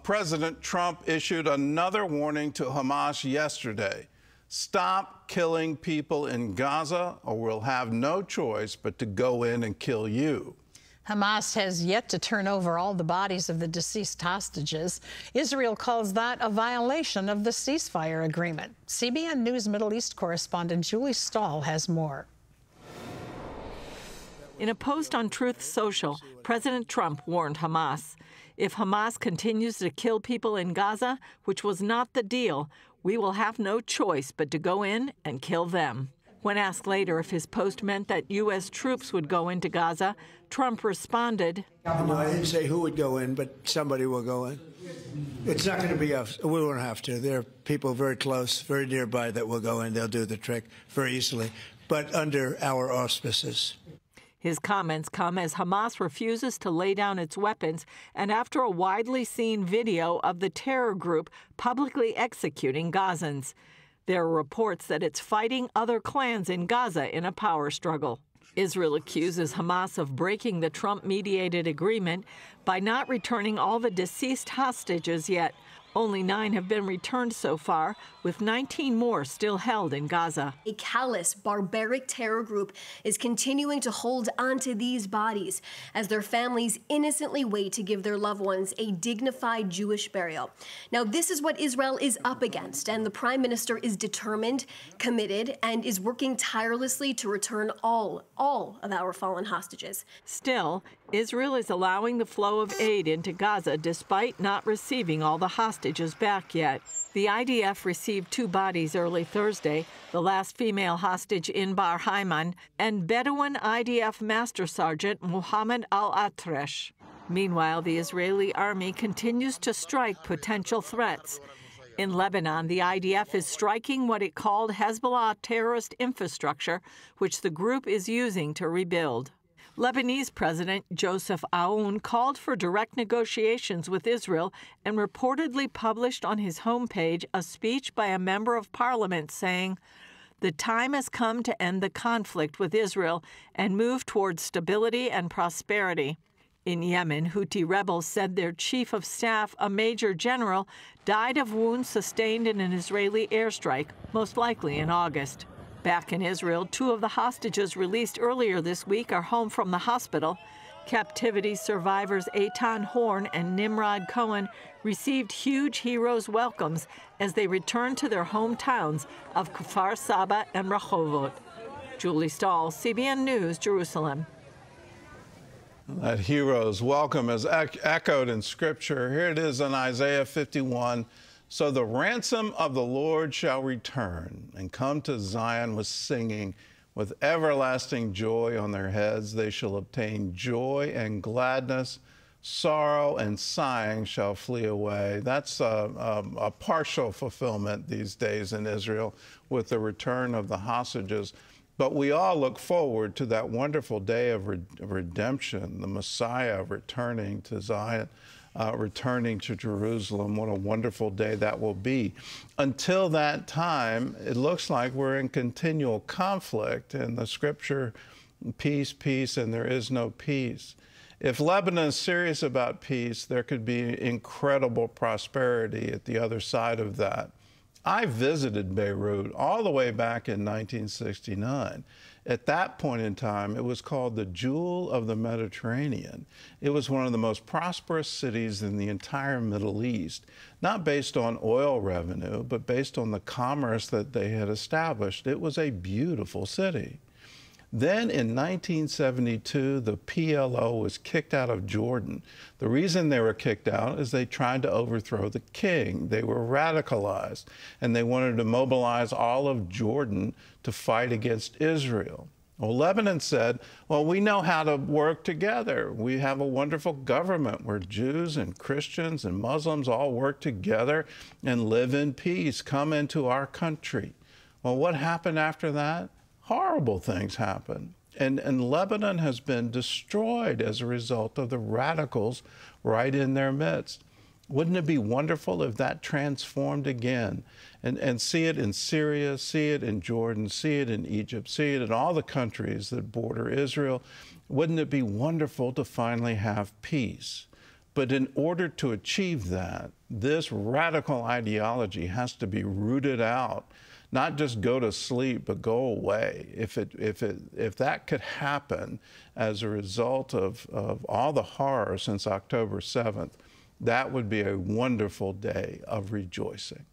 President Trump issued another warning to Hamas yesterday. Stop killing people in Gaza, or we'll have no choice but to go in and kill you. Hamas has yet to turn over all the bodies of the deceased hostages. Israel calls that a violation of the ceasefire agreement. CBN News Middle East correspondent Julie Stahl has more. In a post on Truth Social, President Trump warned Hamas, if Hamas continues to kill people in Gaza, which was not the deal, we will have no choice but to go in and kill them. When asked later if his post meant that U.S. troops would go into Gaza, Trump responded, No, I didn't say who would go in, but somebody will go in. It's not going to be us. We won't have to. There are people very close, very nearby that will go in. They'll do the trick very easily, but under our auspices. His comments come as Hamas refuses to lay down its weapons and after a widely seen video of the terror group publicly executing Gazans. There are reports that it's fighting other clans in Gaza in a power struggle. Israel accuses Hamas of breaking the Trump-mediated agreement by not returning all the deceased hostages yet. Only 9 have been returned so far, with 19 more still held in Gaza. A callous, barbaric terror group is continuing to hold onto these bodies as their families innocently wait to give their loved ones a dignified Jewish burial. Now, this is what Israel is up against, and the Prime Minister is determined, committed, and is working tirelessly to return all of our fallen hostages. Still, Israel is allowing the flow of aid into Gaza despite not receiving all the hostages back yet. The IDF received 2 bodies early Thursday, the last female hostage in Bar Haiman, and Bedouin IDF Master Sergeant Mohammed al-Atresh. Meanwhile, the Israeli army continues to strike potential threats. In Lebanon, the IDF is striking what it called Hezbollah terrorist infrastructure, which the group is using to rebuild. Lebanese President Joseph Aoun called for direct negotiations with Israel and reportedly published on his homepage a speech by a member of parliament saying, "The time has come to end the conflict with Israel and move towards stability and prosperity." In Yemen, Houthi rebels said their chief of staff, a major general, died of wounds sustained in an Israeli airstrike, most likely in August. Back in Israel, 2 of the hostages released earlier this week are home from the hospital. Captivity survivors Eitan Horn and Nimrod Cohen received huge heroes' welcomes as they returned to their hometowns of Kfar Saba and Rehovot. Julie Stahl, CBN News, Jerusalem. That hero's welcome is echoed in Scripture. Here it is in Isaiah 51. So the ransom of the Lord shall return and come to Zion with singing, with everlasting joy on their heads. They shall obtain joy and gladness. Sorrow and sighing shall flee away. That's a partial fulfillment these days in Israel with the return of the hostages. But we all look forward to that wonderful day of redemption, the Messiah returning to Zion, returning to Jerusalem. What a wonderful day that will be. Until that time, it looks like we're in continual conflict. In the Scripture, peace, peace, and there is no peace. If Lebanon is serious about peace, there could be incredible prosperity at the other side of that. I visited Beirut all the way back in 1969. At that point in time, it was called the Jewel of the Mediterranean. It was one of the most prosperous cities in the entire Middle East, not based on oil revenue, but based on the commerce that they had established. It was a beautiful city. Then in 1972, the PLO was kicked out of Jordan. The reason they were kicked out is they tried to overthrow the king. They were radicalized, and they wanted to mobilize all of Jordan to fight against Israel. Well, Lebanon said, well, we know how to work together. We have a wonderful government where Jews and Christians and Muslims all work together and live in peace. Come into our country. Well, what happened after that? Horrible things happen. And Lebanon has been destroyed as a result of the radicals right in their midst. Wouldn't it be wonderful if that transformed again and see it in Syria, see it in Jordan, see it in Egypt, see it in all the countries that border Israel? Wouldn't it be wonderful to finally have peace? But in order to achieve that, this radical ideology has to be rooted out, not just go to sleep, but go away. If that could happen as a result of all the horror since October 7th, that would be a wonderful day of rejoicing.